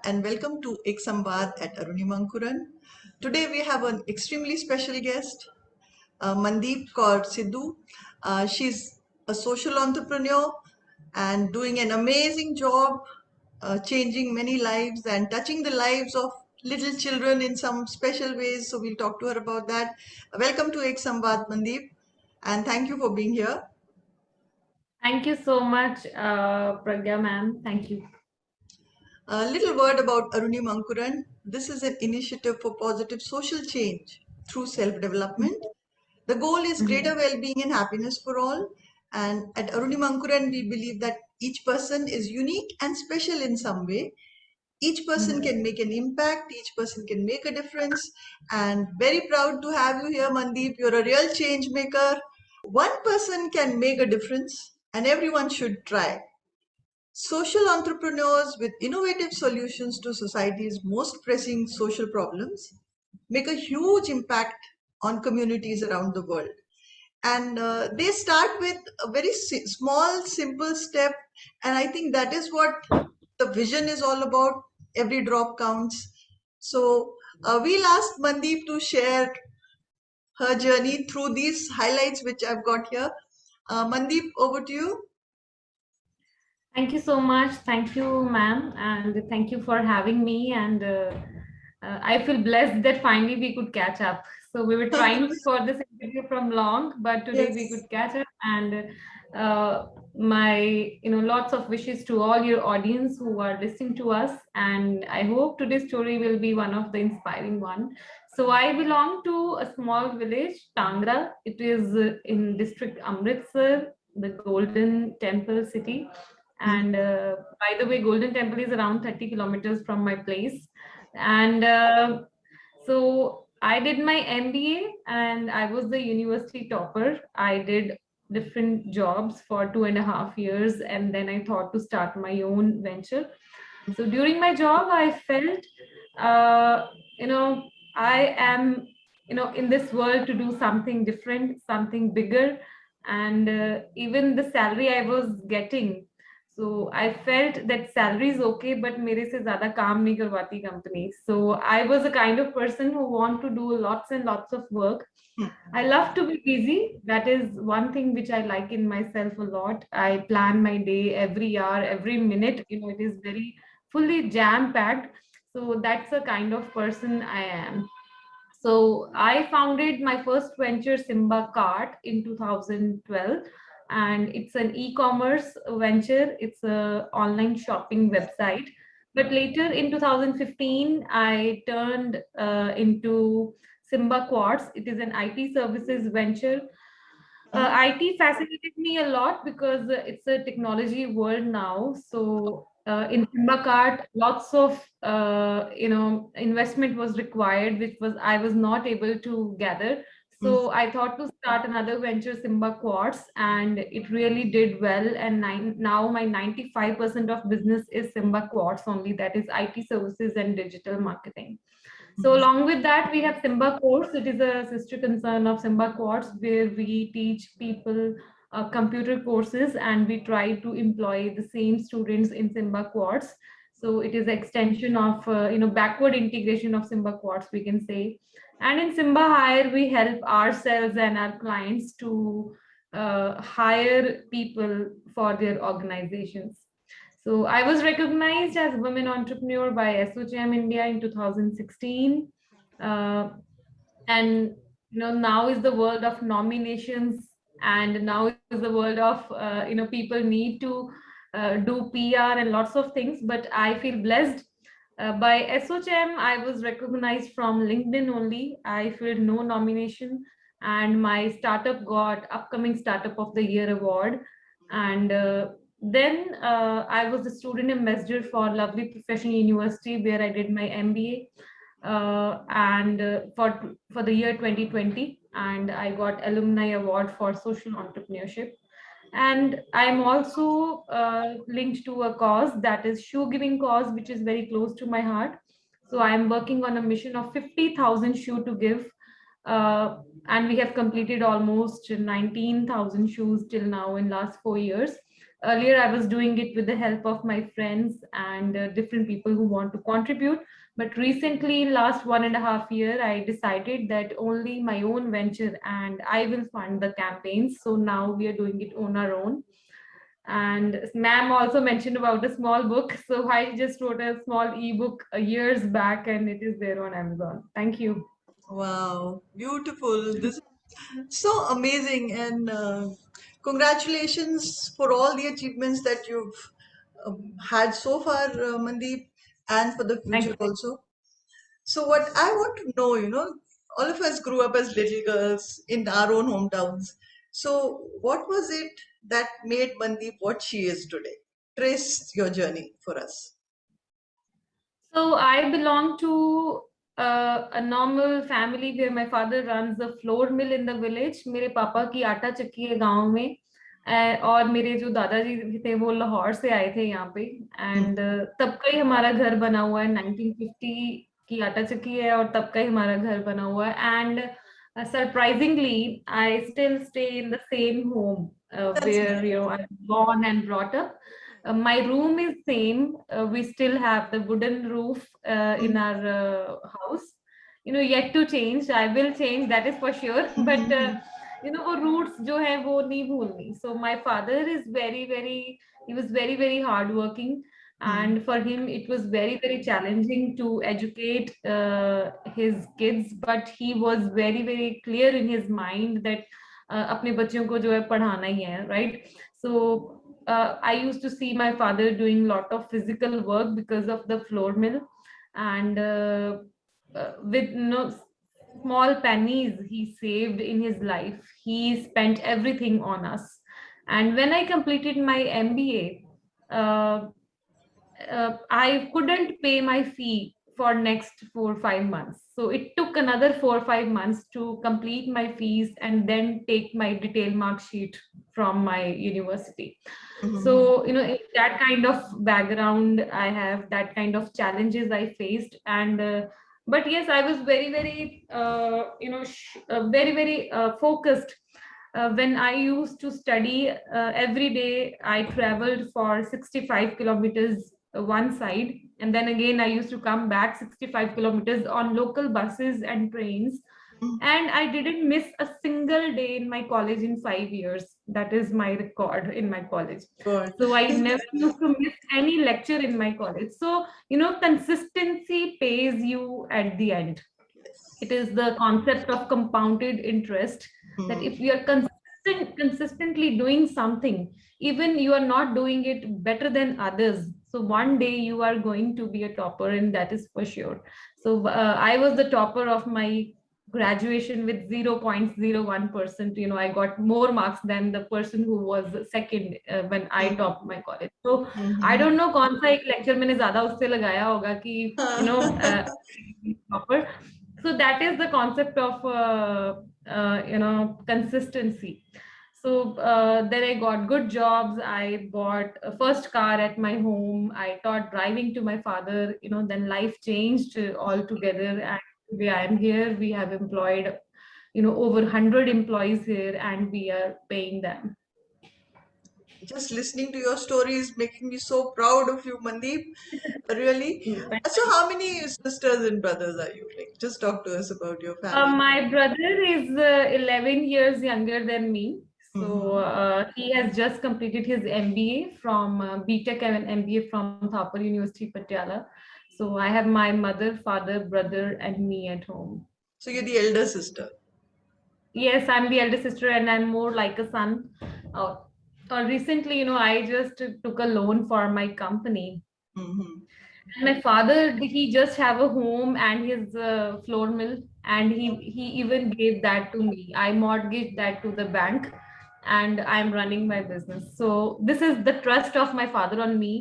and welcome to Ek Samvad at Arunimankuran. Today we have an extremely special guest, Mandeep Kaur Sidhu. She's a social entrepreneur and doing an amazing job, changing many lives and touching the lives of little children in some special ways. So we'll talk to her about that. Welcome to Ek Samvad, Mandeep, and thank you for being here. Thank you so much, Pragya ma'am. Thank you. A little word about Aruni Mankuran. This is an initiative for positive social change through self development. The goal is greater well being and happiness for all. And at Aruni Mankuran, we believe that each person is unique and special in some way. Each person can make an impact, each person can make a difference. And very proud to have you here, Mandeep. You're a real change maker. One person can make a difference, and everyone should try. Social entrepreneurs with innovative solutions to society's most pressing social problems make a huge impact on communities around the world. And they start with a very small, simple step. And I think that is what the vision is all about. Every drop counts. So we'll ask Mandeep to share her journey through these highlights, which I've got here. Mandeep, over to you. Thank you so much. Thank you, ma'am, and thank you for having me. And I feel blessed that finally we could catch up. So we were trying for this interview from long, but today we Yes. could catch up. And my, lots of wishes to all your audience who are listening to us. And I hope today's story will be one of the inspiring one. So I belong to a small village, Tangra. It is in district Amritsar, the Golden Temple city. And by the way, Golden Temple is around 30 kilometers from my place. And so I did my MBA and I was the university topper. I did different jobs for 2.5 years, and then I thought to start my own venture. So during my job, I felt, uh, you know, I am, in this world to do something different, something bigger. And even the salary I was getting, so I felt that salary is okay, but mere se zyada kaam nahi karwati company. So I was a kind of person who want to do lots and lots of work. I love to be busy. That is one thing which I like in myself a lot. I plan my day every hour, every minute. It is very fully jam packed. So that's the kind of person I am. So I founded my first venture, Simba Cart, in 2012, and it's an e-commerce venture. It's a online shopping website. But later in 2015, I turned into Simba Quartz. It is an IT services venture. IT fascinated me a lot because it's a technology world now. So in Simbacart, lots of investment was required, which was I was not able to gather. So I thought to start another venture, Simba Quartz, and it really did well. And now my 95% of business is Simba Quartz only. That is IT services and digital marketing. So along with that, we have Simba Course. It is a sister concern of Simba Quartz, where we teach people computer courses, and we try to employ the same students in Simba Quartz. So it is extension of backward integration of Simba Quartz, we can say. And in Simba Hire, we help ourselves and our clients to hire people for their organizations. So I was recognized as women entrepreneur by SOCM India in 2016. Uh, and now is the world of nominations, and now is the world of people need to do PR and lots of things. But I feel blessed. By SOCM, I was recognized from LinkedIn only. I filled no nomination, and my startup got upcoming startup of the year award. And then I was a student ambassador for Lovely Professional University, where I did my MBA, and for the year 2020, and I got alumni award for social entrepreneurship. And I'm also linked to a cause, that is shoe giving cause, which is very close to my heart. So I'm working on a mission of 50,000 shoe to give, uh, and we have completed almost 19,000 shoes till now in last 4 years. Earlier, I was doing it with the help of my friends and different people who want to contribute. But recently, last 1.5 year, I decided that only my own venture and I will fund the campaigns. So now we are doing it on our own. And ma'am also mentioned about a small book. So I just wrote a small ebook years back and it is there on Amazon. Thank you. Wow, beautiful. This is so amazing. And congratulations for all the achievements that you've had so far, Mandeep, and for the Thank future you. also. So, what I want to know, all of us grew up as little girls in our own hometowns. So, what was it that made Mandeep what she is today? Trace your journey for us. So I belong to a normal family where my father runs a flour mill in the village. मेरे पापा की आटा चक्की है गांव में. और मेरे जो दादाजी भी थे वो लाहौर से आए थे यहाँ पे. एंड तब का ही हमारा घर बना हुआ है. 1950 की आटा चक्की है और तब का ही हमारा घर बना हुआ है. And surprisingly, I still stay in the same home That's where nice. I'm born and brought up. My room is same. We still have the wooden roof in Mhm. our house. Yet to change. I will change, that is for sure. But Mhm. वो roots जो है वो नहीं भूलनी. So my father is very very, he was very very hardworking, Mhm. and for him it was very very challenging to educate his kids, but he was very very clear in his mind that अपने बच्चों को जो है पढ़ाना ही है, right? So I used to see my father doing lot of physical work because of the flour mill, and with no small pennies he saved in his life, he spent everything on us. And when I completed my MBA, I couldn't pay my fee for next 4 or 5 months. So it took another 4 or 5 months to complete my fees and then take my detail mark sheet from my university. Mhm. So that kind of background I have, that kind of challenges I faced. And but yes, I was very very very very focused. When I used to study, every day I traveled for 65 kilometers one side, and then again I used to come back 65 kilometers on local buses and trains. Mhm. And I didn't miss a single day in my college in 5 years. That is my record in my college. God. So I never used to miss any lecture in my college. So consistency pays you at the end. It Yes. is the concept of compounded interest, that if Mhm. we are consistently doing something, even you are not doing it better than others, so one day you are going to be a topper, and that is for sure. So I was the topper of my graduation with 0.01%. I got more marks than the person who was second when I Mhm. topped my college. So I Mhm. don't know कौन सा एक lecture मैंने ज्यादा उससे लगाया होगा कि topper. So that is the concept of consistency. So then I got good jobs. I bought a first car at my home. I taught driving to my father. Then life changed altogether, and today I am here. We have employed over 100 employees here, and we are paying them. Just listening to your story is making me so proud of you, Mandeep. Really. Mm. So, how many sisters and brothers are you? Like, just talk to us about your family. My brother is 11 years younger than me. So Mhm. he has just completed his MBA from BTech and MBA from Thapar University, Patiala. So I have my mother, father, brother, and me at home. So, you're the elder sister. Yes, I'm the elder sister, and I'm more like a son. Uh, Recently, I just took a loan for my company. Mhm. My father, he just have a home and his flour mill, and he even gave that to me. I mortgaged that to the bank, and I'm running my business. So this is the trust of my father on me.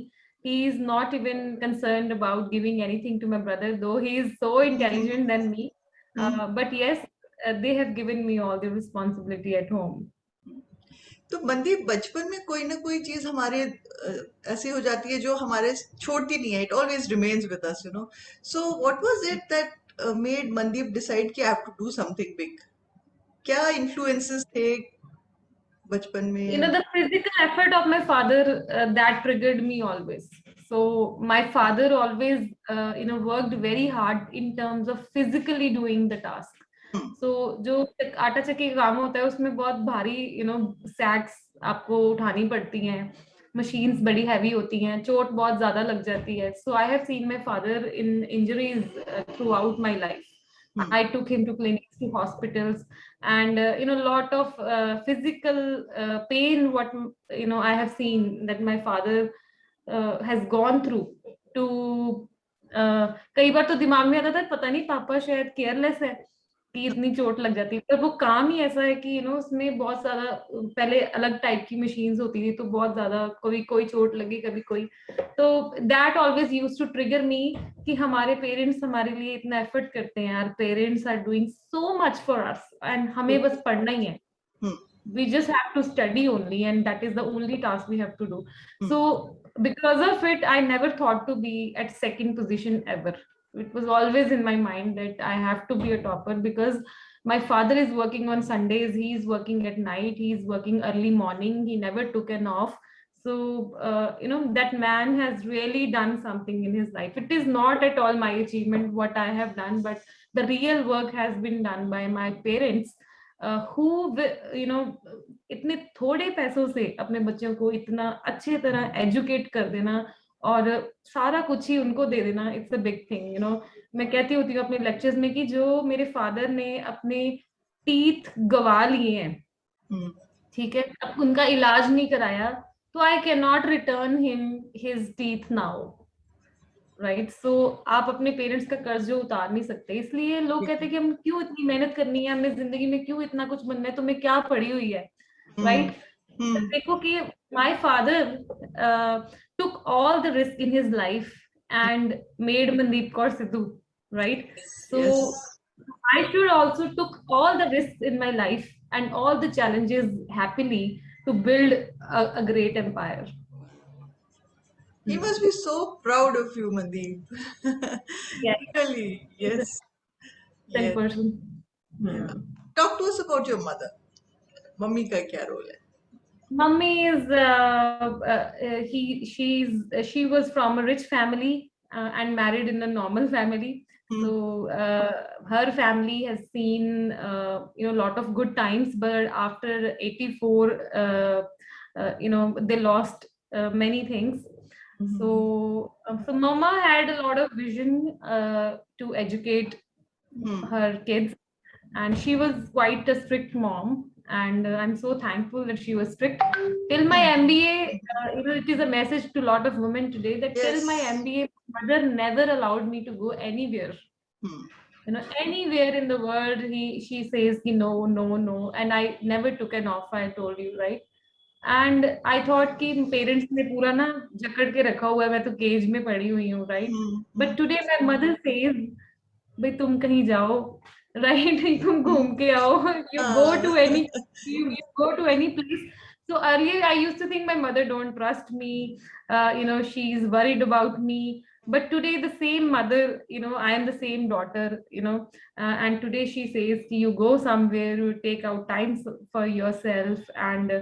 He is not even concerned about giving anything to my brother, though he is so intelligent than me. Mhm. But yes, they have given me all the responsibility at home. तो मनदीप बचपन में कोई ना कोई चीज हमारे ऐसी हो जाती है जो हमारे छोड़ती नहीं है. It always remains with us, so what was it that made Mandeep decide कि I have to do something big? क्या इन्फ्लुएंसेस थे बचपन में? You know, the physical effort of my father that triggered me always. So my father always, worked very hard in terms of physically doing the task. Hmm. So जो आटा चक्की का काम होता है उसमें बहुत भारी सैक्स आपको उठानी पड़ती हैं, मशीन्स बड़ी हैवी होती हैं, चोट बहुत ज्यादा लग जाती है. So I have seen my father in injuries throughout my life. Hmm. I took him to clinics, to hospitals, and lot of physical pain. What I have seen that my father has gone through. To कई बार तो दिमाग में आता था पता नहीं पापा शायद केयरलेस है कि इतनी चोट लग जाती है, पर वो काम ही ऐसा है कि उसमें बहुत ज्यादा पहले अलग टाइप की मशीन्स होती थी, तो बहुत ज्यादा कभी कोई चोट लगी कभी कोई. तो that always use to trigger me कि हमारे पेरेंट्स हमारे लिए इतना एफर्ट करते हैं, our parents are doing so much for us and हमें बस पढ़ना ही है. Hmm. We just have to study only, and that is the only task we have to do. Hmm. So because of it, I never thought to be at second position ever. It was always in my mind that I have to be a topper, because my father is working on Sundays, he is working at night, he is working early morning, he never took an off. So that man has really done something in his life. It is not at all my achievement what I have done, but the real work has been done by my parents, who इतने थोड़े पैसों से अपने बच्चों को इतना अच्छे तरह एजुकेट कर देना और सारा कुछ ही उनको दे देना. It's a big thing. मैं कहती होती हूँ अपने लेक्चर्स में कि जो मेरे फादर ने अपने टीथ गवा लिए हैं, Hmm. ठीक है, अब उनका इलाज नहीं कराया, तो I can not return him his teeth now, right. So आप अपने पेरेंट्स का कर्ज जो उतार नहीं सकते, इसलिए लोग कहते हैं कि हम क्यों इतनी मेहनत करनी है, हमें जिंदगी में क्यों इतना कुछ बनना है, तुम्हें क्या पड़ी हुई है, राइट. Hmm. देखो कि my father took all the risk in his life and made Mandeep Kaur Sidhu, right? So Yes. I should also took all the risks in my life and all the challenges happily to build a great empire. He must be so proud of you, Mandeep. Yeah, Really, he's a yes. ten Yes. person. Yeah. Talk to us about your mother. Mummy का क्या role है? Mummy is she was from a rich family and married in a normal family. Hmm. So her family has seen a lot of good times, but after 84, they lost many things. So Mama had a lot of vision to educate Hmm. her kids, and she was quite a strict mom, and I'm so thankful that she was strict till my MBA. It is a message to a lot of women today that till my Yes. MBA, mother never allowed me to go anywhere. Hmm. Anywhere in the world, she says कि no, no, no, and I never took an offer. I told you, right? And I thought कि parents ने पूरा ना जकड़ के रखा हुआ है, मैं तो केज में पड़ी हुई हूँ, right? Hmm. But today my mother says भाई तुम कहीं जाओ, राइट, तुम घूम के आओ, you go to any, you go to any place. So earlier I used to think my mother don't trust me, she's worried about me. But today the same mother, I am the same daughter, and today she says you go somewhere, you take out time for yourself. And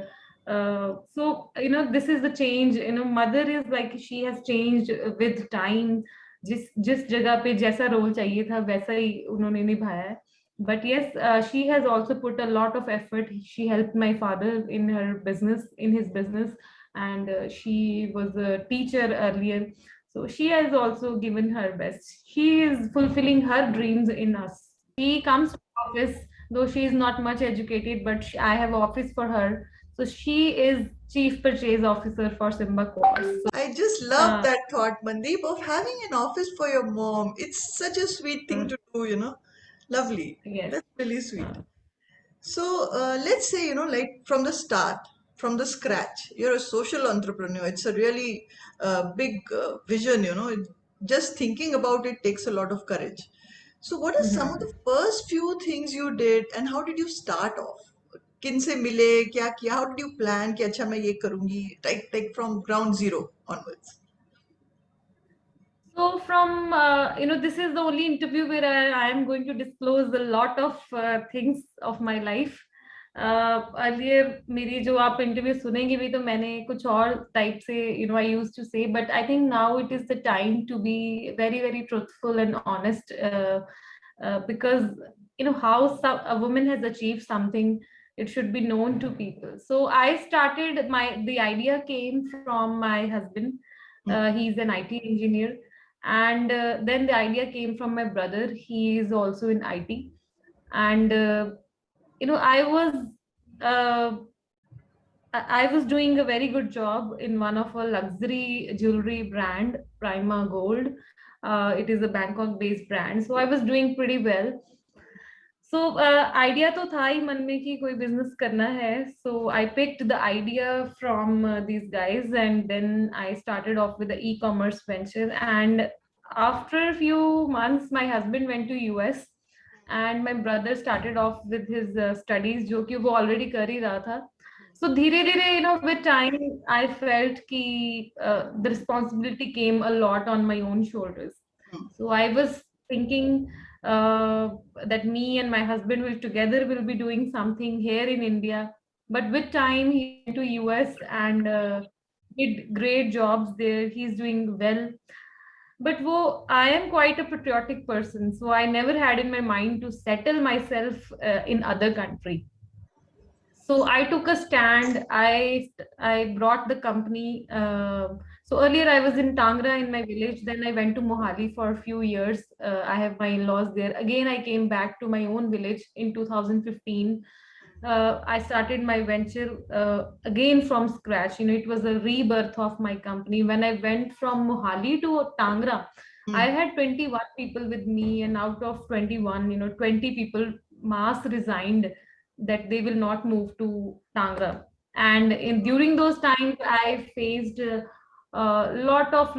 so this is the change. Mother is like she has changed with time. जिस जिस जगह पे जैसा role चाहिए था वैसा ही उन्होंने निभाया है. But yes, she has also put a lot of effort. She helped my father in his business, and she was a teacher earlier. So she has also given her best. She is fulfilling her dreams in us. She comes to office, though she is not much educated, but I have office for her. So she is chief purchase officer for Simba Quartz. So, I just love that thought, Mandeep, of having an office for your mom. It's such a sweet thing to do. Lovely. yes. That's really sweet. So let's say, like from the start, from the scratch, you're a social entrepreneur. It's a really big vision. Just thinking about it takes a lot of courage. So, what are some of the first few things you did, and how did you start off? किन से मिले, क्या किया? How did you plan कि अच्छा मैं ये करूँगी? Like from ground zero onwards. So from this is the only interview where I am going to disclose a lot of things of my life. Earlier मेरी जो आप इंटरव्यू सुनेंगे भी तो मैंने कुछ और टाइप से I used to say, but I think now it is the time to be very very truthful and honest, because how a woman has achieved something, it should be known to people. So I started, the idea came from my husband. He's an IT engineer, and then the idea came from my brother. He is also in IT, and I was uh, I was doing a very good job in one of a luxury jewelry brand, Prima Gold. It is a Bangkok-based brand, so I was doing pretty well. So idea तो था ही मन में कि कोई business करना है. So I picked the idea from these guys, and then I started off with the e-commerce venture. And after a few months, my husband went to US, and my brother started off with his studies, जो कि वो already कर ही रहा था. So धीरे धीरे, with time, I felt कि the responsibility came a lot on my own shoulders. So I was thinking that me and my husband will be doing something here in India. But with time, he went to US and did great jobs there. He's doing well. But I am quite a patriotic person, so I never had in my mind to settle myself in other country. So I took a stand. I brought the company. So earlier I was in Tangra in my village. Then I went to Mohali for a few years. I have my in-laws there. Again, I came back to my own village in 2015. I started my venture again from scratch. It was a rebirth of my company. When I went from Mohali to Tangra, I had 21 people with me, and out of 21, 20 people mass resigned that they will not move to Tangra. And during those times, I faced a lot of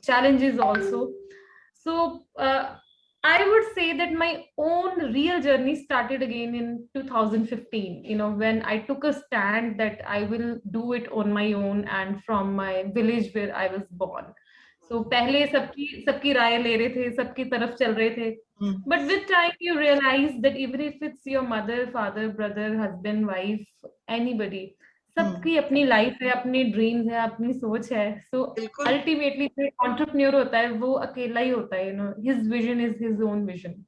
challenges also. So I would say that my own real journey started again in 2015, when I took a stand that I will do it on my own and from my village where I was born. So पहले सबकी सबकी राय ले रहे थे, सबकी तरफ चल रहे थे. But with time you realize that even if it's your mother, father, brother, husband, wife, anybody, सबकी अपनी लाइफ है, अपनी ड्रीम्स है, अपनी सोच है. So ultimately जो entrepreneur होता है वो अकेला ही होता है. His vision is his own vision.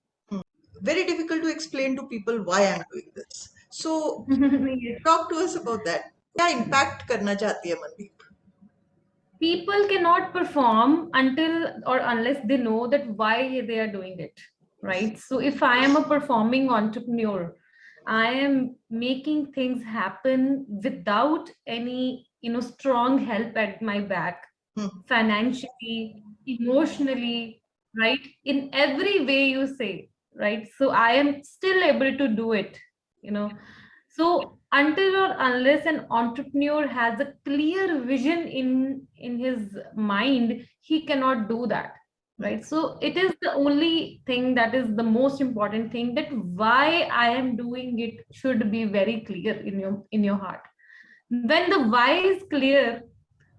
Very difficult to explain to people why I'm doing this. So Yes. talk to us about that. क्या impact करना चाहती है Mandeep? People cannot perform until or unless they know that why they are doing it, right? So if I am a performing entrepreneur, I am making things happen without any strong help at my back, financially, emotionally, right, in every way you say, right? So I am still able to do it. So until or unless an entrepreneur has a clear vision in his mind, he cannot do that, right? So it is the only thing that is the most important thing, that why I am doing it should be very clear in your heart. When the why is clear,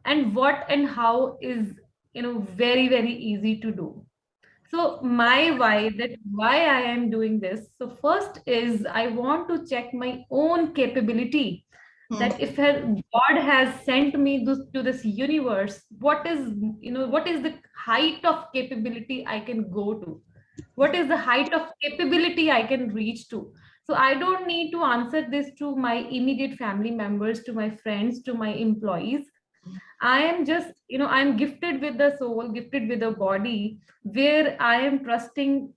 and what and how is very very easy to do. So my why, that why I am doing this. So first is I want to check my own capability, that if God has sent me to this universe, what is the height of capability I can go to? What is the height of capability I can reach to? So I don't need to answer this to my immediate family members, to my friends, to my employees. I am just, I'm gifted with the soul, gifted with a body, where I am trusting,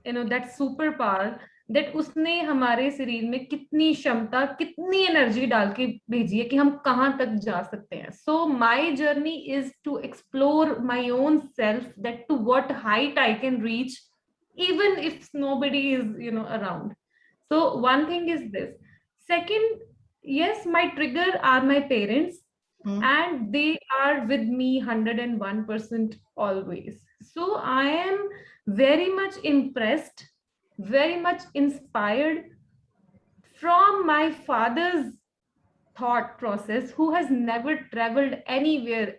that superpower, that उसने हमारे शरीर में कितनी क्षमता, कितनी energy डाल के भेजी है कि हम कहाँ तक जा सकते हैं. So my journey is to explore my own self, that to what height I can reach, even if nobody is, around. So one thing is this. Second, yes, my trigger are my parents, and they are with me 101% always. So I am very much impressed, very much inspired from my father's thought process, who has never traveled anywhere.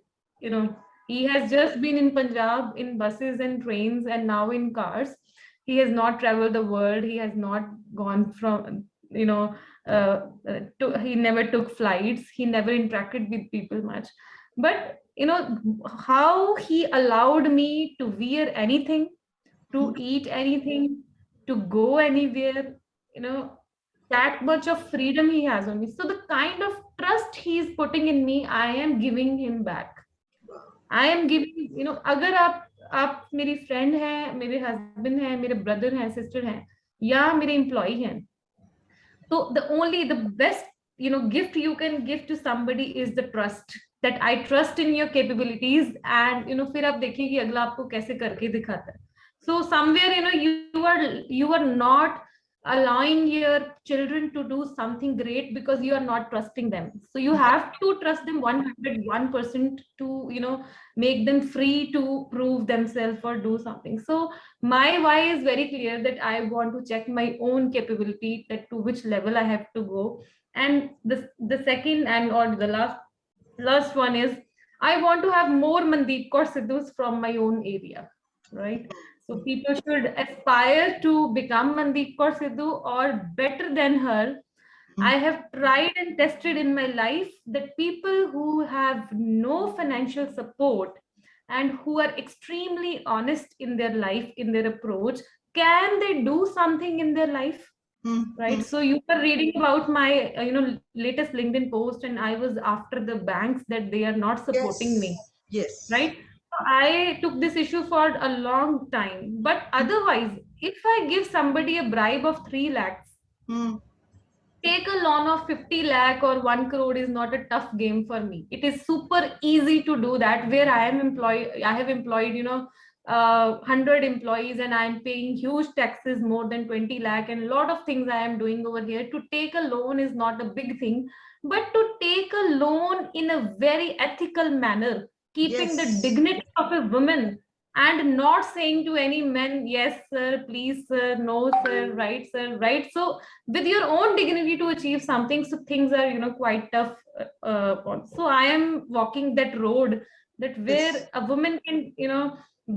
He has just been in Punjab in buses and trains, and now in cars. he has not traveled the world, he has not gone from, he never took flights, he never interacted with people much. But how he allowed me to wear anything, to eat anything, to go anywhere, you know, that much of freedom he has on me. So the kind of trust he is putting in me, I am giving him back. I am giving, अगर आप मेरी friend हैं, मेरे husband हैं, मेरे brother हैं, sister हैं, या मेरे एम्प्लॉय हैं, so the best gift you can give to somebody is the trust, that I trust in your capabilities, and फिर आप देखिए कि अगला आपको कैसे करके दिखाता है. So somewhere you are not allowing your children to do something great because you are not trusting them. So you have to trust them 101% to make them free to prove themselves or do something. So my why is very clear, that I want to check my own capability, that to which level I have to go. And the second and or the last one is, I want to have more Mandeep Kaur Sidhus from my own area, right? So people should aspire to become Mandeep Kaur Sidhu or better than her. I have tried and tested in my life that people who have no financial support and who are extremely honest in their life, in their approach, can they do something in their life? Right. So you were reading about my latest LinkedIn post, and I was after the banks that they are not supporting me. Yes. Right. I took this issue for a long time, but otherwise, if I give somebody a bribe of 3 lakhs, take a loan of 50 lakh or 1 crore is not a tough game for me. It is super easy to do that, where I have employed 100 employees, and I'm paying huge taxes, more than 20 lakh, and a lot of things I am doing over here. To take a loan is not a big thing, but to take a loan in a very ethical manner, keeping the dignity of a woman, and not saying to any men, yes sir, please sir, no sir, right sir, right. So with your own dignity to achieve something, so things are quite tough. So I am walking that road, that where a woman can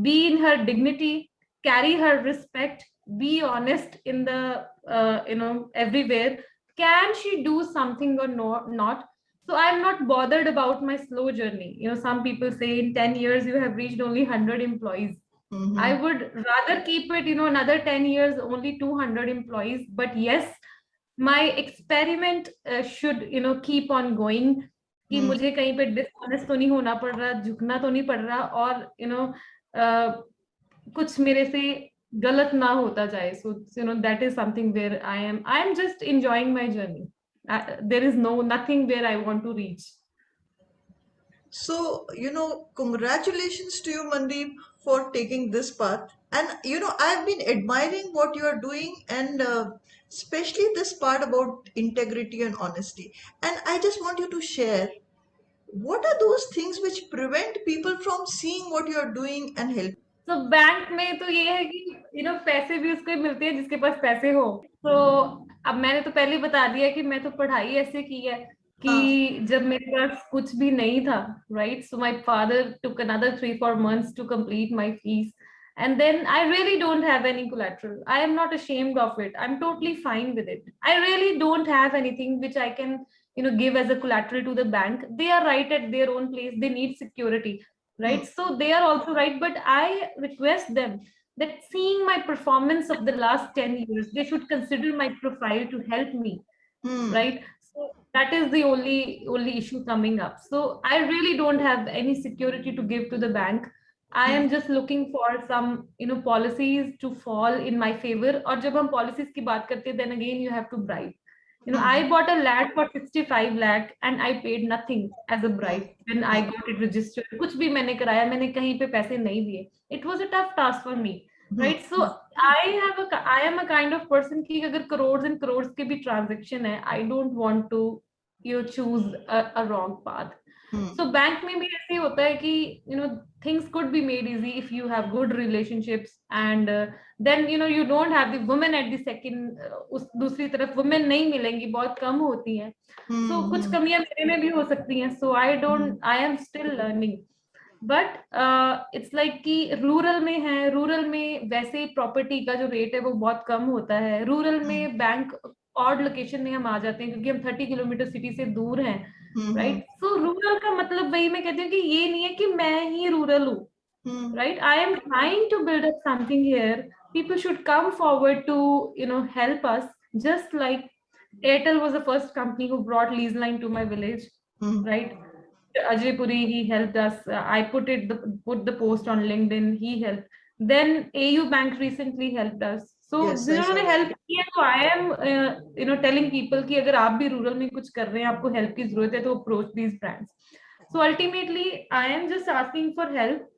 be in her dignity, carry her respect, be honest in the everywhere. Can she do something or not? So I'm not bothered about my slow journey. Some people say in 10 years you have reached only 100 employees. I would rather keep it, another 10 years, only 200 employees. But yes, my experiment should, keep on going. कि मुझे कहीं पे dishonest तो नहीं होना पड़ रहा, झुकना तो नहीं पड़ रहा, और कुछ मेरे से गलत ना होता जाए. So that is something where I am just enjoying my journey. There is nothing where I want to reach. So, congratulations to you, Mandeep, for taking this path. And, I've been admiring what you are doing, and especially this part about integrity and honesty. And I just want you to share, what are those things which prevent people from seeing what you are doing and help? So bank में तो ये है कि पैसे भी उसको ही मिलते हैं जिसके पास पैसे हो. तो अब मैंने तो पहले ही बता दिया कि मैं तो पढ़ाई ऐसे की है कि जब मेरे पास कुछ भी नहीं था, right? So my father took another 3-4 months to complete my fees, and then I really don't have any collateral. I am not ashamed of it. I'm totally fine with it. I really don't have anything which I can give as a collateral to the bank. They are right at their own place. They need security, right? So they are also right, but I request them that seeing my performance of the last 10 years, they should consider my profile to help me, right? So that is the only issue coming up. So I really don't have any security to give to the bank. I am just looking for some policies to fall in my favor. और जब हम policies की बात करते हैं, then again you have to bribe. I bought a land for 65 lakh and I paid nothing as a bribe when I got it registered. कुछ भी मैंने कराया, मैंने कहीं पे पैसे नहीं दिए. It was a tough task for me, right? So I am a kind of person कि अगर crores and crores के भी transaction है, I don't want to choose a wrong path. So bank में भी ऐसे होता है कि things could be made easy if you have good relationships, and then you don't have the women at the second. उस दूसरी तरफ women नहीं मिलेंगी, बहुत कम होती हैं. So कुछ कमियां मेरे में भी हो सकती हैं. So I am still learning. But it's like कि रूरल में है, रूरल में वैसे प्रॉपर्टी का जो रेट है वो बहुत कम होता है, रूरल में बैंक ऑड लोकेशन में हम आ जाते हैं क्योंकि हम 30 किलोमीटर सिटी से दूर हैं, हम्म राइट। सो रूरल का मतलब वही मैं कहती हूँ कि ये नहीं है कि मैं ही रूरल हूँ, हम्म right? I am trying to build up something here. People should come forward to, help us. Just like Airtel was the first company who brought lease line to my village, hmm right? Ajay Puri, he helped us. I put the post on LinkedIn. He helped. Then AU Bank recently helped us. So Yes, I saw जिन्होंने that. Help किया, तो I am telling people कि अगर आप भी rural में कुछ कर रहे हैं, आपको हेल्प की जरूरत है, तो approach these brands. So ultimately I am just asking for help.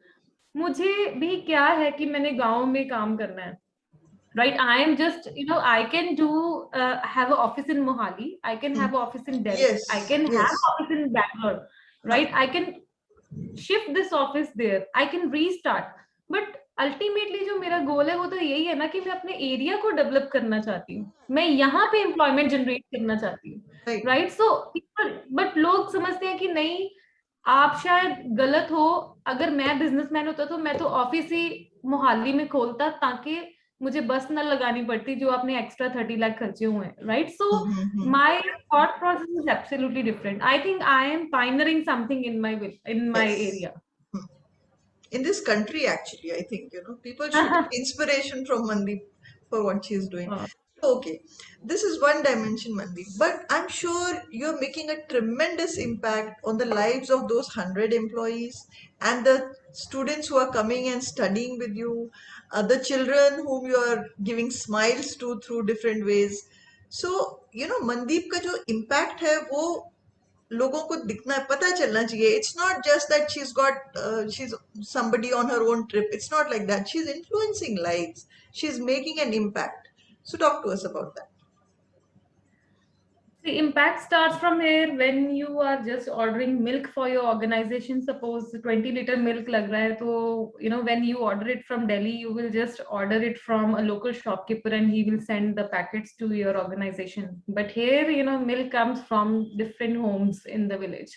मुझे भी क्या है कि मैंने गांव में काम करना है, right? I am just, I can do have an office in Mohali, I can Hmm. have an office in Delhi, I Yes, can have yes. office in Bangalore, Huh. right? I can shift this office there, I can restart. but ultimately जो मेरा गोल है वो तो यही है ना कि मैं अपने एरिया को डेवलप करना चाहती हूँ, मैं यहाँ पे एम्प्लॉयमेंट जनरेट करना चाहती हूँ, Right. राइट. सो बट लोग समझते हैं कि नहीं, आप शायद गलत हो. अगर मैं बिजनेसमैन होता तो मैं तो ऑफिस ही मोहाली में खोलता, ताकि मुझे बस न लगानी पड़ती जो आपने एक्स्ट्रा 30 लाख खर्चे हुए हैं, right. So Mm-hmm. my thought process is absolutely different. I think I am pioneering something in my Yes. area. Hmm. In this country, actually, I think, people should take inspiration from Mandeep for what she's doing. Uh, Okay, this is one dimension, Mandeep, but I'm sure you're making a tremendous impact on the lives of those 100 employees and the students who are coming and studying with you, the children whom you are giving smiles to through different ways. So, Mandeep का जो impact है वो लोगों को दिखना पता चलना चाहिए. It's not just that she's somebody on her own trip. It's not like that. She's influencing lives. She's making an impact. So talk to us about that. The impact starts from here when you are just ordering milk for your organization. Suppose 20 liter milk lag raha hai, so when you order it from Delhi, you will just order it from a local shopkeeper and he will send the packets to your organization. But here, milk comes from different homes in the village,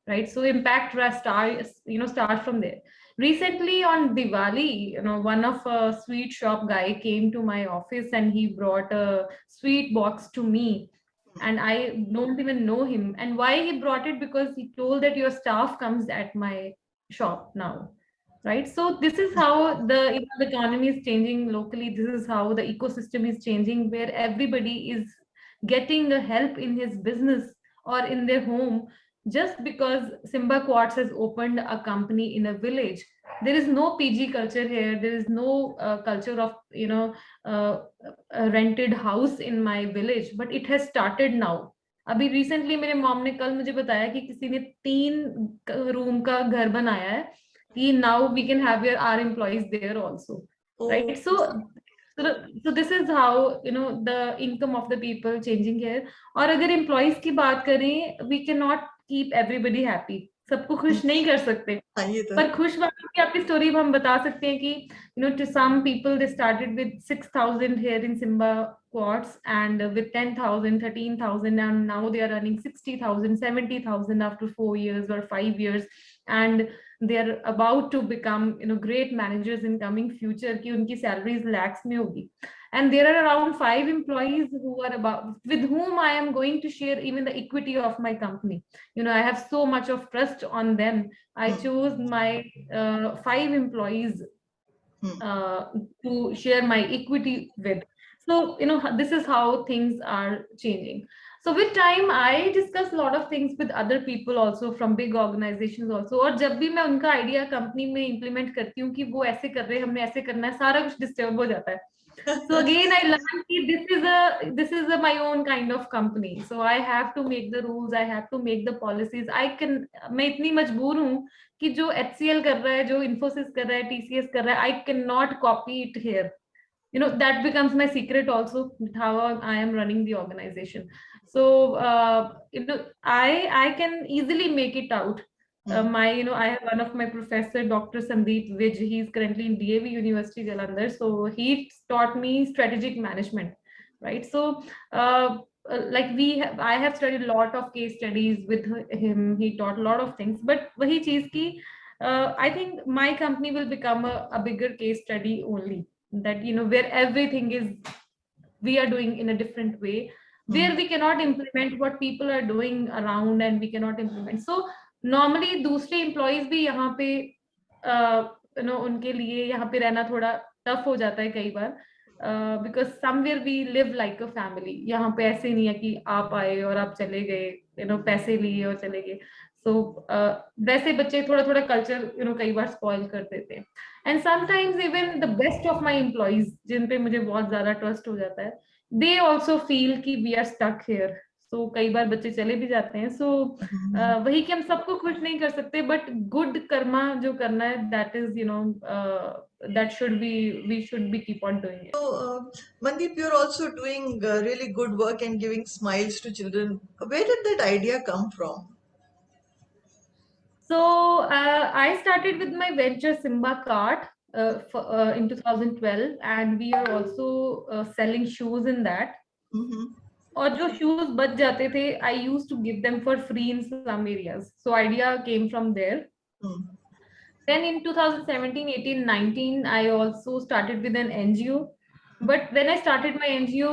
right? So impact start from there. Recently on Diwali, one of a sweet shop guy came to my office and he brought a sweet box to me, and I don't even know him. And why he brought it? Because he told that your staff comes at my shop now, right? So this is how the economy is changing locally. This is how the ecosystem is changing, where everybody is getting the help in his business or in their home, just because Simba Quartz has opened a company in a village. There is no PG culture here. There is no culture of uh, a rented house in my village, but it has started now. अभी recently मेरे mom ने कल मुझे बताया कि किसी ने 3 room का घर बनाया है, कि now we can have your our employees there also, right. Oh, so this is how the income of the people changing here. और अगर एम्प्लॉइज की बात करें, we can not keep everybody happy, सबको खुश नहीं कर सकते. हाँ ये तो है. पर खुश वालों की आपकी स्टोरी हम बता सकते हैं कि to some people they started with 6,000 here in Simba Quartz, and with 10,000, 13,000, and now they are running 60,000, 70,000 after 4 years or 5 years, and they are about to become great managers in coming future कि उनकी salaries lakhs में होगी. And there are around 5 employees who are about with whom I am going to share even the equity of my company. I have so much of trust on them. I chose my 5 employees Hmm. to share my equity with. So this is how things are changing. So with time I discuss a lot of things with other people also from big organizations also. और जब भी मैं उनका idea company में implement करती हूँ कि वो ऐसे कर रहे हैं, हमने ऐसे करना है, सारा कुछ डिस्टर्ब हो जाता है. So again I learned that this is my own kind of company, so I have to make the rules, I have to make the policies. मैं इतनी मजबूर हूँ कि जो HCL कर रहा है, जो Infosys कर रहा है, TCS कर रहा है, I cannot copy it here. That becomes my secret also, how I am running the organization. So I can easily make it out. I have one of my professor, Dr. Sandeep Vij. He's currently in DAV University Jalandhar. So he taught me strategic management, right? So like I have studied a lot of case studies with him. He taught a lot of things, but वही चीज की I think my company will become a bigger case study only, that where everything is we are doing in a different way, where we cannot implement what people are doing around, and we cannot implement. So normally दूसरे employees भी यहाँ पे उनके लिए यहाँ पे रहना थोड़ा टफ हो जाता है कई बार, because somewhere we live like a family. यहाँ पे ऐसे नहीं है कि आप आए और आप चले गए, पैसे लिए और चले गए. सो वैसे बच्चे थोड़ा थोड़ा कल्चर कई बार स्पॉइल कर देते हैं. And sometimes even the best of my employees जिन पे मुझे बहुत ज्यादा ट्रस्ट हो जाता है, दे ऑल्सो फील कि we are stuck here. So कई बार बच्चे चले भी जाते हैं. सो वही कि हम सबको खुश नहीं कर सकते, बट गुड कर्मा जो करना है, that is that should be we should be keep on doing it. So, Mandeep, you're also doing really good work and giving smiles to children. Where did that idea come from? So I started with my venture Simba Cart in 2012, and we are also selling shoes in that. Mm-hmm. और जो shoes बच जाते थे, I used to give them for free in slum areas. So idea came from there. Then in 2017, 18, 19, I also started with an NGO. But when I started my NGO,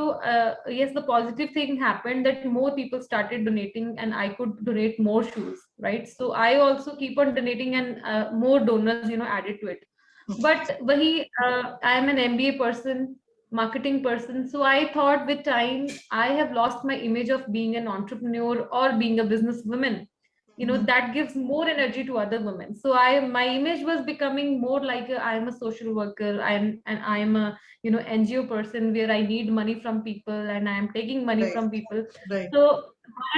yes, the positive thing happened that more people started donating and I could donate more shoes, right? So I also keep on donating, and more donors, added to it. But I am an MBA person, marketing person. So I thought with time, I have lost my image of being an entrepreneur or being a businesswoman. That gives more energy to other women. So my image was becoming more like I am a social worker. I am a NGO person where I need money from people and I am taking money Right. from people. Right. So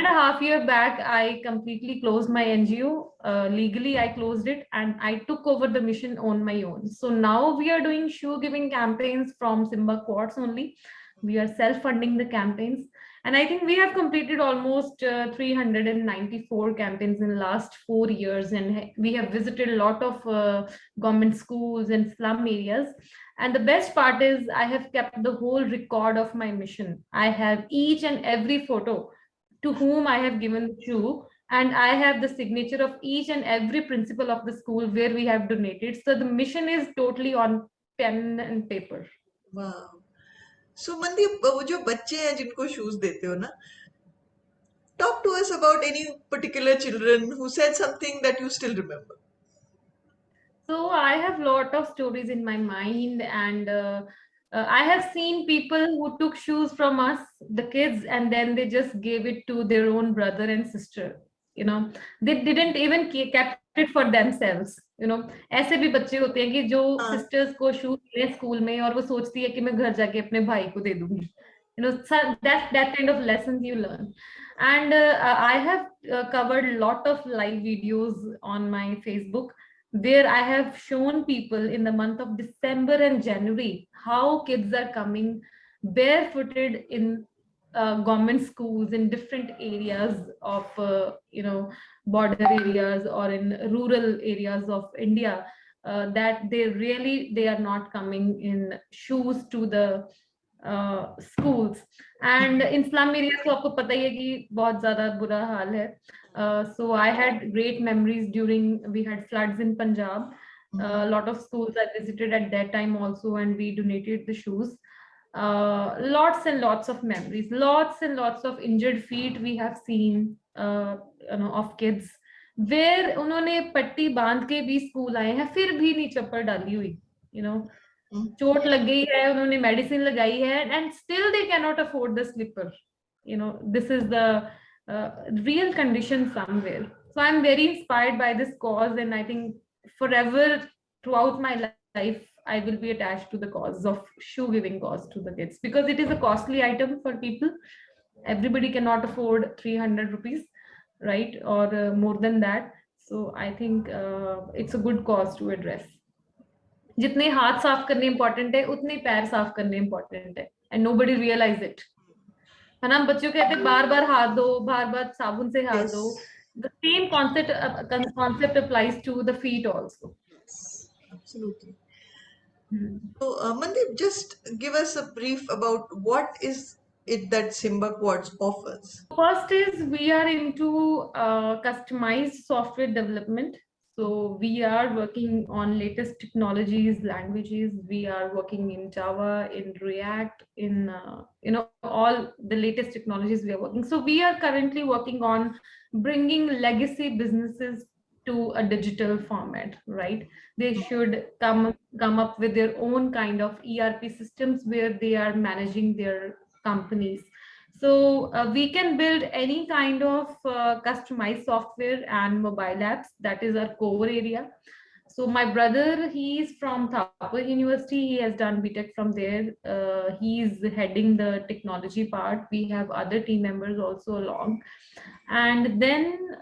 1.5 years back, I completely closed my NGO. Legally, I closed it and I took over the mission on my own. So now we are doing shoe giving campaigns from Simba Quartz only. We are self-funding the campaigns. And I think we have completed almost 394 campaigns in the last 4 years. And we have visited a lot of government schools and slum areas. And the best part is I have kept the whole record of my mission. I have each and every photo to whom I have given the shoe, and I have the signature of each and every principal of the school where we have donated. So the mission is totally on pen and paper. Wow. So Mandeep, वो जो बच्चे हैं जिनको shoes देते हो ना, talk to us about any particular children who said something that you still remember. So I have lot of stories in my mind, and I have seen people who took shoes from us, the kids, and then they just gave it to their own brother and sister. They didn't even kept it for themselves. ऐसे भी बच्चे होते हैं कि जो sisters को shoes मिले school में और वो सोचती है कि मैं घर जाके अपने भाई को दे दूंगी. That kind of lessons you learn. And I have covered a lot of live videos on my Facebook, where I have shown people in the month of December and January how kids are coming barefooted in government schools in different areas of border areas or in rural areas of India, that they are not coming in shoes to the schools. And in slum areas तो आपको पता ही है कि बहुत ज्यादा बुरा हाल है. So I had great memories during we had floods in Punjab. A lot of schools I visited at that time also, and we donated the shoes. Lots and lots of memories, lots and lots of injured feet we have seen of kids, where उन्होंने पट्टी बांध के भी school आए हैं फिर भी नहीं चप्पल डाली हुई. चोट लग गई है, उन्होंने मेडिसिन लगाई है, and still they can not afford the sleeper. This is the real condition somewhere. So I'm very inspired by this cause, and I think forever throughout my life I will be attached to the cause of shoe giving cause to the kids, because it is a costly item for people. Everybody cannot afford 300 rupees, right, or more than that. So I think it's a good cause to address. जितने हाथ साफ करने important है उतने पैर साफ करने important है, एंड नोबडी रियलाइज इट. है ना, बच्चों कहते हैं बार बार हाथ धो, बार बार साबुन से हाथ धो. The same concept applies to the feet also. Yes, absolutely. So Mandeep, just give us a brief about what is it that Simba Quartz offers. First is we are into customized software development. So we are working on latest technologies, languages. We are working in Java, in React, in all the latest technologies we are working. So we are currently working on bringing legacy businesses to a digital format, right? They should come up with their own kind of ERP systems where they are managing their companies. So we can build any kind of customized software and mobile apps. That is our core area. So my brother, he is from Thapar University. He has done BTech from there. He is heading the technology part. We have other team members also along. And then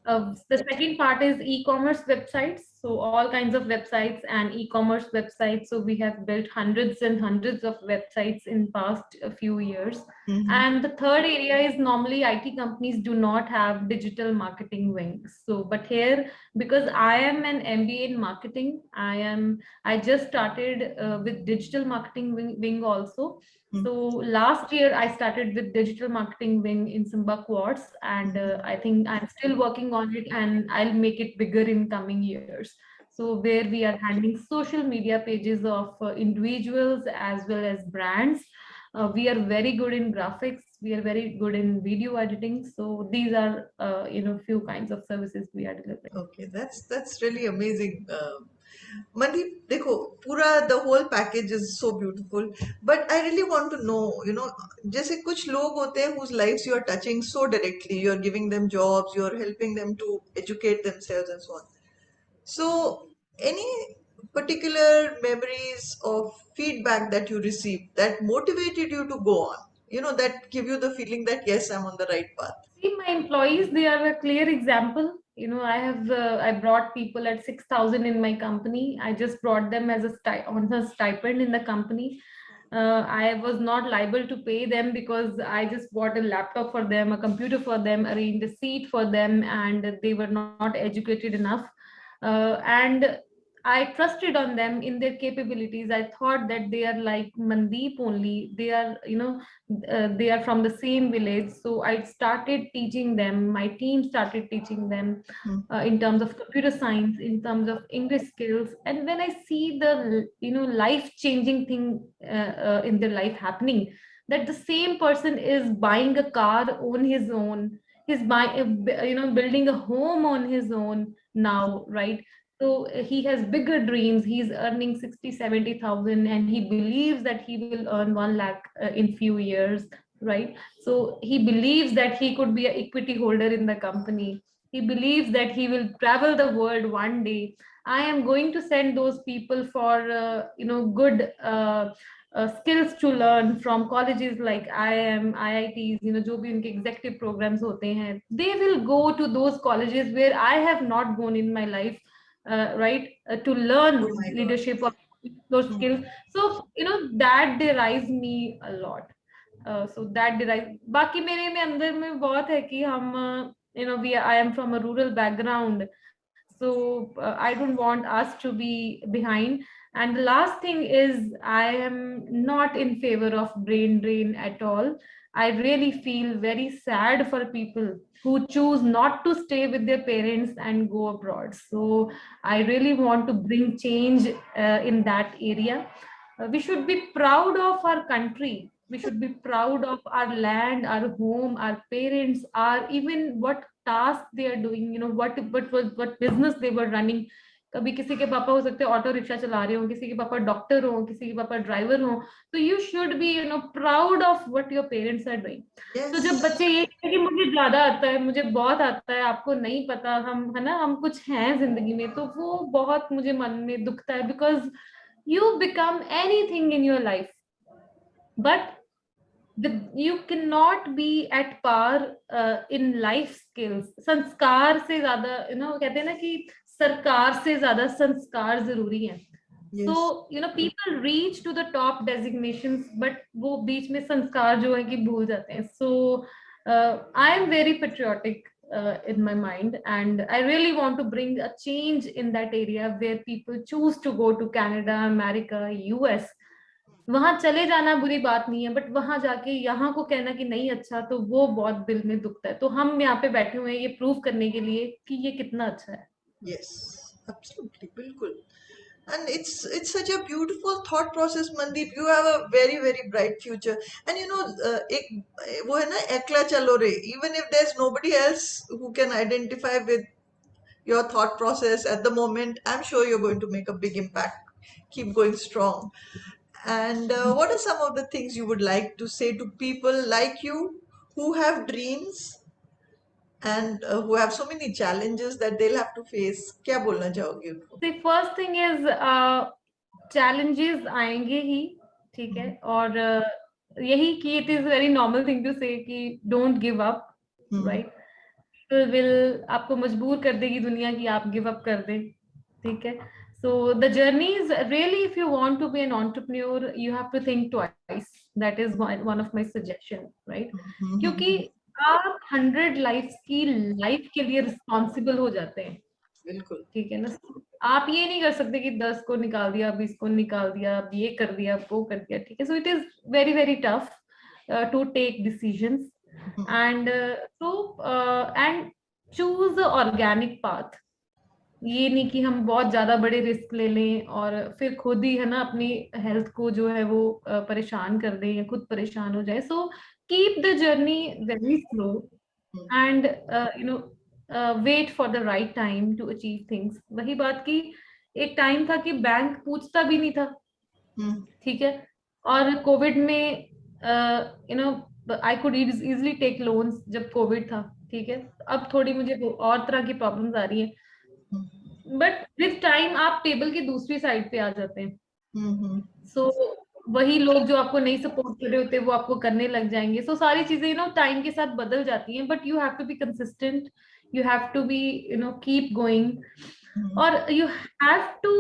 the second part is e-commerce websites. So all kinds of websites and e-commerce websites. So we have built hundreds and hundreds of websites in past few years. And the third area is normally IT companies do not have digital marketing wings. So, but here, because I am an MBA in marketing, I just started with digital marketing wing also. So last year I started with digital marketing wing in Simba Quartz, and I think I'm still working on it, and I'll make it bigger in coming years. So where we are handling social media pages of individuals as well as brands. We are very good in graphics. We are very good in video editing. So these are few kinds of services we are delivering. Okay, that's really amazing. Mandeep, देखो पूरा the whole package is so beautiful, but I really want to know, जैसे कुछ लोग होते हैं whose lives you are touching so directly, you are giving them jobs, you are helping them to educate themselves and so on. So, any particular memories of feedback that you received that motivated you to go on? That give you the feeling that yes, I'm on the right path. See, my employees, they are a clear example. I brought people at 6,000 in my company. I just brought them as on a stipend in the company. I was not liable to pay them because I just bought a laptop for them, a computer for them, arranged a seat for them, and they were not educated enough. And I trusted on them in their capabilities. I thought that they are like Mandeep only. They are from the same village. So I started teaching them. My team started teaching them in terms of computer science, in terms of English skills. And when I see the life changing thing in their life happening, that the same person is buying a car on his own, he's buying, building a home on his own now, right? So he has bigger dreams. He's earning 60, 70,000, and he believes that he will earn 1 lakh in few years, right? So he believes that he could be an equity holder in the company. He believes that he will travel the world one day. I am going to send those people for good skills to learn from colleges like IIM, IITs, जो भी उनके executive programs होते हैं. They will go to those colleges where I have not gone in my life, right, to learn Oh my God. leadership or those skills. So that derives me a lot. So that derives. बाकी मेरे में अंदर में बहुत है कि हम I am from a rural background, so I don't want us to be behind. And the last thing is, I am not in favor of brain drain at all. I really feel very sad for people who choose not to stay with their parents and go abroad. So I really want to bring change in that area. We should be proud of our country. We should be proud of our land, our home, our parents, our even what task they are doing, what business they were running. कभी किसी के पापा हो सकते हैं auto rickshaw चला रहे हो, किसी के पापा डॉक्टर हो, किसी के पापा ड्राइवर हो. तो you should be proud of what your parents are doing. तो जब बच्चे ये कहते हैं कि मुझे ज्यादा आता है, मुझे बहुत आता है, आपको नहीं पता, हम है ना, हम कुछ हैं जिंदगी में, तो वो बहुत मुझे मन में दुखता है. Because you become anything in your life, but you cannot be at par in life skills. संस्कार से ज्यादा कहते हैं ना कि सरकार से ज्यादा संस्कार जरूरी है. Yes. So people reach to the top designations, but वो बीच में संस्कार जो है कि भूल जाते हैं. So I am very patriotic in my mind, and I really want to bring a change in that area where people choose to go to Canada, America, US, वहां चले जाना बुरी बात नहीं है, बट वहां जाके यहाँ को कहना कि नहीं अच्छा, तो वो बहुत दिल में दुखता है। तो हम यहाँ पे बैठे हुए हैं ये प्रूव करने के लिए कि ये कितना अच्छा है। Yes, absolutely, बिल्कुल. And it's such a beautiful thought process, Mandeep. You have a very very bright future. And you know, एक वो है ना, एकला चलो रे. Even if there's nobody else who can identify with your thought process at the moment, I'm sure you're going to make a big impact. Keep going strong. And what are some of the things you would like to say to people like you who have dreams and who have so many challenges that they'll have to face? क्या बोलना चाहोगे उनको? The first thing is challenges आएंगे ही, ठीक है। और यही कि it is very normal thing to say कि don't give up, hmm. right? People will आपको मजबूर कर देगी दुनिया कि आप give up कर दें, ठीक है। So the journey is really, if you want to be an entrepreneur, you have to think twice. That is one of my suggestion, right? क्योंकि आप 100 लाइफ की लाइफ के लिए रिस्पॉन्सिबल हो जाते हैं, बिल्कुल. ठीक है ना। आप ये नहीं कर सकते कि 10 को निकाल दिया, 20 को निकाल दिया, अब ये कर दिया, वो कर दिया, ठीक है। So it is very very tough to take decisions and and choose organic path. ये नहीं कि हम बहुत ज्यादा बड़े रिस्क ले लें और फिर खुद ही है ना अपनी हेल्थ को जो है वो परेशान कर दें या खुद परेशान हो जाए। So keep the journey very slow and you know wait for the right time to achieve things. वही बात की एक टाइम था कि बैंक पूछता भी नहीं था, ठीक है। और कोविड में you know I could easily take loans जब कोविड था, ठीक है। अब थोड़ी मुझे और तरह की प्रॉब्लम्स आ रही है, बट विद टाइम आप टेबल की दूसरी साइड पे आ जाते हैं। सो वही लोग जो आपको नहीं सपोर्ट कर रहे होते वो आपको करने लग जाएंगे। सो सारी चीजें यू नो टाइम के साथ बदल जाती हैं, but you have to be consistent, you have to be you know keep going. और यू हैव टू,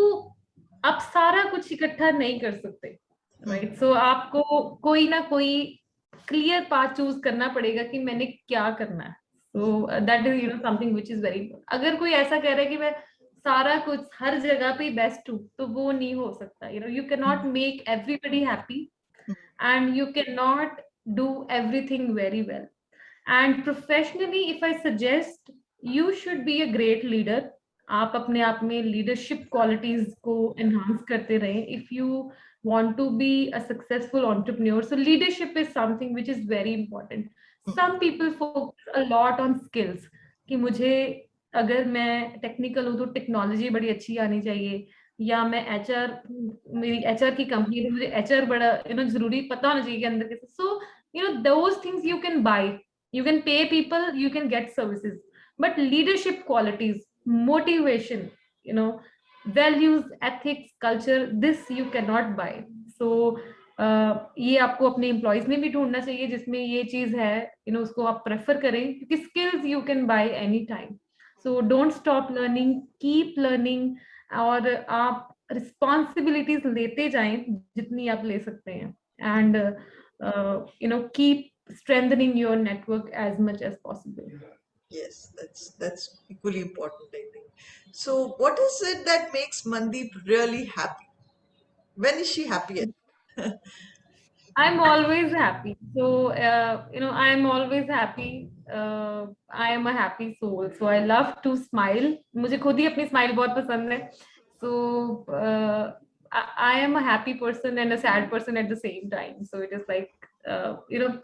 आप सारा कुछ इकट्ठा नहीं कर सकते, राइट। सो आपको कोई ना कोई क्लियर पाथ चूज करना पड़ेगा कि मैंने क्या करना है। So that is you know something which is very. अगर कोई ऐसा कह रहा है कि मैं सारा कुछ हर जगह पे बेस्ट हूँ, तो वो नहीं हो सकता। You know you can not make everybody happy and you can not do everything very well. And professionally if I suggest, you should be a great leader. आप अपने आप में लीडरशिप क्वालिटीज को एनहांस करते रहें if you want to be a successful entrepreneur. So leadership is something which is very important. Some people focus a lot on skills कि मुझे अगर मैं टेक्निकल हूँ तो टेक्नोलॉजी बड़ी अच्छी आनी चाहिए, या मैं एचआर, मेरी एचआर की कंपनी है तो मुझे एचआर बड़ा यू नो जरूरी पता होना चाहिए कि अंदर कैसे। सो you know those things you can buy, you can pay people, you can get services, but leadership qualities, motivation, you know, values, ethics, culture, this you cannot buy. So ये आपको अपने एम्प्लॉयज में भी ढूंढना चाहिए जिसमें ये चीज है, यू नो उसको आप प्रेफर करें, क्योंकि skills you can by any time. So don't stop learning, keep learning, और आप रिस्पॉन्सिबिलिटीज लेते जाएं जितनी आप ले सकते हैं, and you know keep strengthening your network as much as possible. Yes, that's equally important, I think. So, what is it that makes Mandeep really happy? When is she happiest? I'm always happy. So, you know, I'm always happy. I am a happy soul. So, I love to smile. मुझे खुद ही अपनी smile बहुत पसंद है. So, I am a happy person and a sad person at the same time. So, it is like, you know,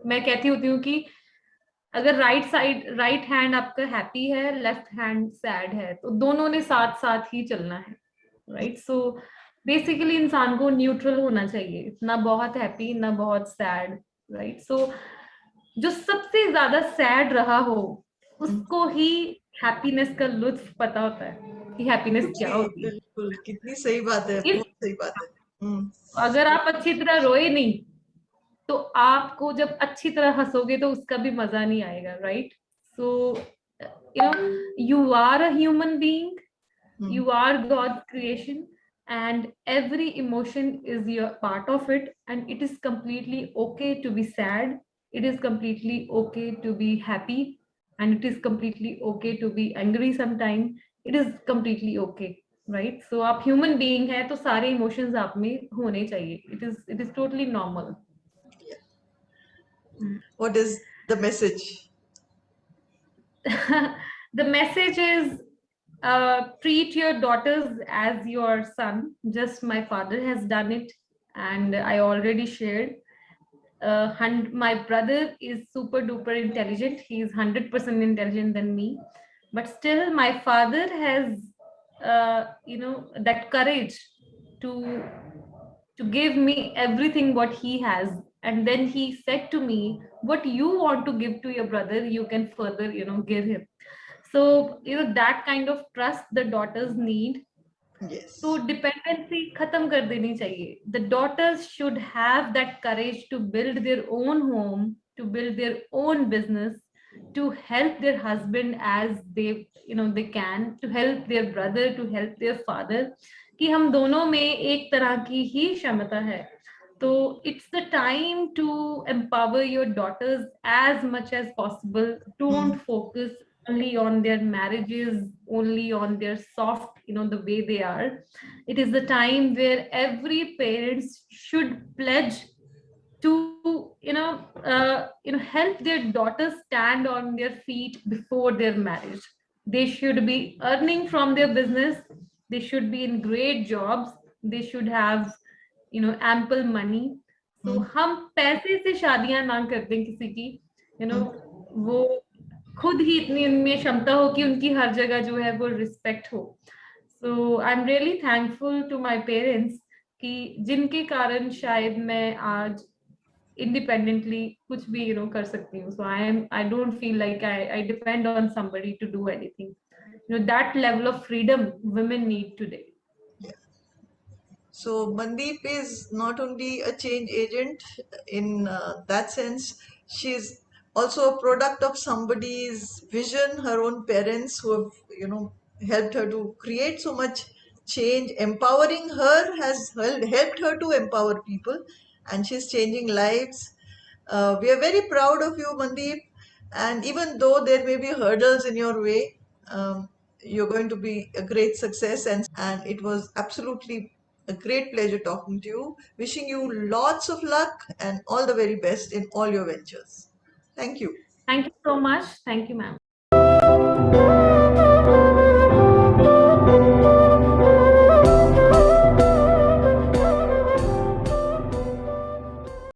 मैं कहती होती हूँ कि अगर राइट हैंड आपका हैप्पी है, लेफ्ट हैंड सैड है, तो दोनों ने साथ साथ ही चलना है, राइट। सो बेसिकली इंसान को न्यूट्रल होना चाहिए, ना बहुत हैप्पी ना बहुत सैड, राइट। सो जो सबसे ज्यादा सैड रहा हो उसको ही हैप्पीनेस का लुत्फ पता होता है कि हैप्पीनेस क्या होती है। बिल्कुल, कितनी सही बात है, इफ बहुत सही बात है. अगर आप अच्छी तरह रोए नहीं, तो आपको जब अच्छी तरह हंसोगे तो उसका भी मजा नहीं आएगा, right. So you know you are a human being, you are God's creation, and every emotion is your part of it, and it is completely okay to be sad, it is completely okay to be happy, and it is completely okay to be angry sometime. It is completely okay. right? So आप human being है तो सारे emotions आप में होने चाहिए. It is totally normal. What is the message? The message is treat your daughters as your son. Just my father has done it, and I already shared. My brother is super duper intelligent. He is 100% intelligent than me, but still, my father has, that courage to give me everything what he has. And then he said to me, what you want to give to your brother, you can further, give him. So, that kind of trust the daughters need. तो Yes. Dependency खत्म कर देनी चाहिए. The daughters should have that courage to build their own home, to build their own business, to help their husband as they can, to help their brother, to help their father. कि हम दोनों में एक तरह की ही क्षमता है. तो it's the time to empower your daughters as much as possible. Don't focus only on their marriages, only on their soft, the way they are. It is the time where every parents should pledge to help their daughters stand on their feet before their marriage. They should be earning from their business. They should be in great jobs. They should have ample money. So हम पैसे से शादियां ना कर दें किसी की. वो खुद ही इतनी उनमें क्षमता हो कि उनकी हर जगह जो है वो रिस्पेक्ट हो. So I am really thankful to my parents कि जिनके कारण शायद मैं आज independently कुछ भी कर सकती हूँ. So I don't feel like I depend on somebody to do anything. That level of freedom women need today. So Mandeep is not only a change agent in that sense, she's also a product of somebody's vision, her own parents who have, helped her to create so much change. Empowering her has helped her to empower people, and she's changing lives. We are very proud of you, Mandeep. And even though there may be hurdles in your way, you're going to be a great success. And it was absolutely a great pleasure talking to you. Wishing you lots of luck and all the very best in all your ventures. Thank you. Thank you so much. Thank you, ma'am.